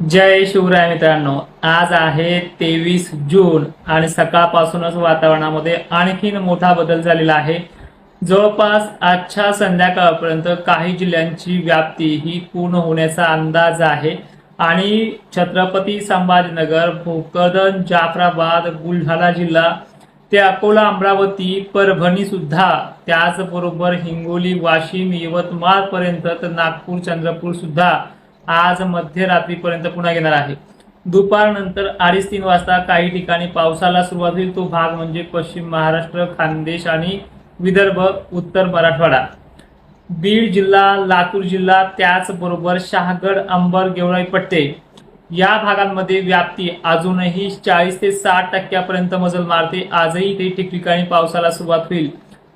जय शिवराय मित्रांनो, आज आहे 23 जून आणि सकाळपासूनच वातावरणामध्ये आणखीन मोठा बदल झालेला आहे। जवळपास आजच्या संध्याकाळपर्यंत काही जिल्ह्यांची व्याप्ती ही पूर्ण होण्याचा अंदाज आहे आणि छत्रपती संभाजीनगर, भोकरदन, जाफराबाद, बुलढाणा जिल्हा ते अकोला, अमरावती, परभणी सुद्धा, त्याचबरोबर हिंगोली, वाशिम, यवतमाळ पर्यंत तर नागपूर, चंद्रपूर सुद्धा आज मध्यरात्रीपर्यंत पुन्हा येणार आहे। दुपारनंतर 2:30-3 वाजता काही ठिकाणी पावसाला सुरुवात होईल। तो भाग म्हणजे पश्चिम महाराष्ट्र, खानदेश आणि विदर्भ, उत्तर मराठवाडा, बीड जिल्हा, लातूर जिल्हा, त्याचबरोबर शहागड, अंबर, गेवराई पट्टे या भागांमध्ये व्याप्ती अजूनही 40 ते 60% मजल मारते। आजही काही ठिकठिकाणी पावसाला सुरुवात होईल,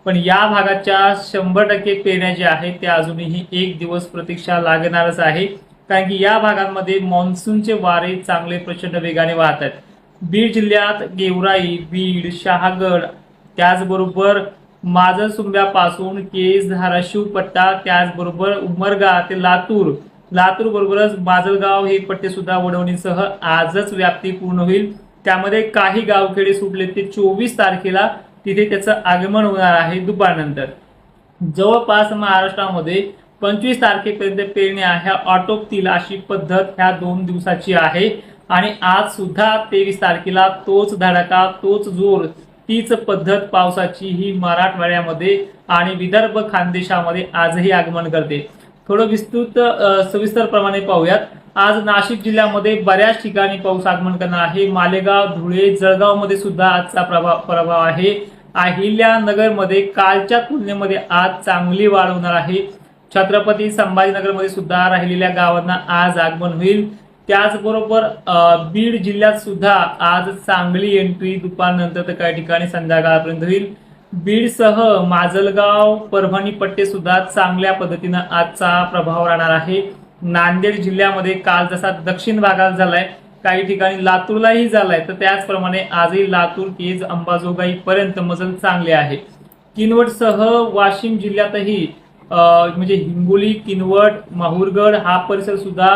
पण या भागाच्या 100% पेरण्या ज्या आहेत त्या अजूनही एक दिवस प्रतीक्षा लागणारच आहे, कारण की या भागांमध्ये मान्सूनचे वारे चांगले प्रचंड वेगाने वाहत आहेत। बीड जिल्ह्यात गेवराई, बीड, शहागड, त्याचबरोबर माजलसुंब्यापासून केज, धाराशिव पट्टा, त्याचबरोबर उमरगा ते लातूर, लातूर बरोबरच माजलगाव हे पट्टे सुद्धा वडवणीसह आजच व्याप्ती पूर्ण होईल। त्यामध्ये काही गावखेडे सुटले ते 24 तारखेला तिथे त्याचं आगमन होणार आहे दुपारनंतर। जवळपास महाराष्ट्रामध्ये 25 तारखेपर्यंत पेरण्या ह्या आटोपतील अशी पद्धत ह्या 2 दिवसाची आहे आणि आज सुद्धा 23 तारखेला तोच धडाका, तोच जोर, तीच पद्धत पावसाची ही मराठवाड्यामध्ये आणि विदर्भ, खानदेशामध्ये आजही आगमन करते। थोडं विस्तृत सविस्तर प्रमाणे पाहूयात। आज नाशिक जिल्ह्यामध्ये बऱ्याच ठिकाणी पाऊस आगमन करणार आहे। मालेगाव, धुळे, जळगाव मध्ये सुद्धा आजचा प्रभाव आहे। अहिल्यानगर मध्ये कालच्या तुलनेमध्ये आज चांगली वाढ होणार आहे। छत्रपती संभाजीनगर मध्ये सुद्धा राहिलेल्या गावांना आज आगमन होईल। त्याचबरोबर बीड जिल्ह्यात सुद्धा आज चांगली एंट्री दुपारनंतर तर काही ठिकाणी संध्याकाळपर्यंत होईल। बीडसह माजलगाव, परभणी पट्टे सुद्धा चांगल्या पद्धतीने आजचा प्रभाव राहणार आहे। नांदेड जिल्ह्यामध्ये काल जसा दक्षिण भागात झालाय, काही ठिकाणी लातूरलाही झालाय, तर त्याचप्रमाणे आजही लातूर, केज, अंबाजोगाई पर्यंत मजल चांगले आहे। किनवटसह वाशिम जिल्ह्यातही म्हणजे हिंगोली, किनवट, माहूरगड हा परिसर सुद्धा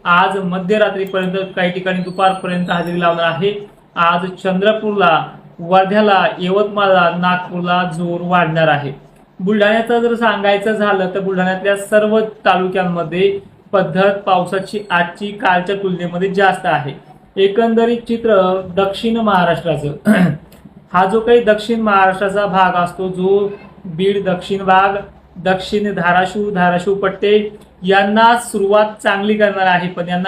आज मध्यरात्रीपर्यंत, काही ठिकाणी दुपारपर्यंत हजेरी लावणार आहे। आज चंद्रपूरला, वर्ध्याला, यवतमाळला, नागपूरला जोर वाढणार आहे। बुलढाण्याचं जर सांगायचं झालं तर बुलढाण्यातल्या सर्व तालुक्यांमध्ये पद्धत पावसाची आजची कालच्या तुलनेमध्ये जास्त आहे। एकंदरीत चित्र दक्षिण महाराष्ट्राचं हा जो काही दक्षिण महाराष्ट्राचा भाग असतो, जो बीड दक्षिण भाग, दक्षिण धाराशिव, धाराशिव पट्टे यांना सुरुवात चांगली करणार आहे, पण यांना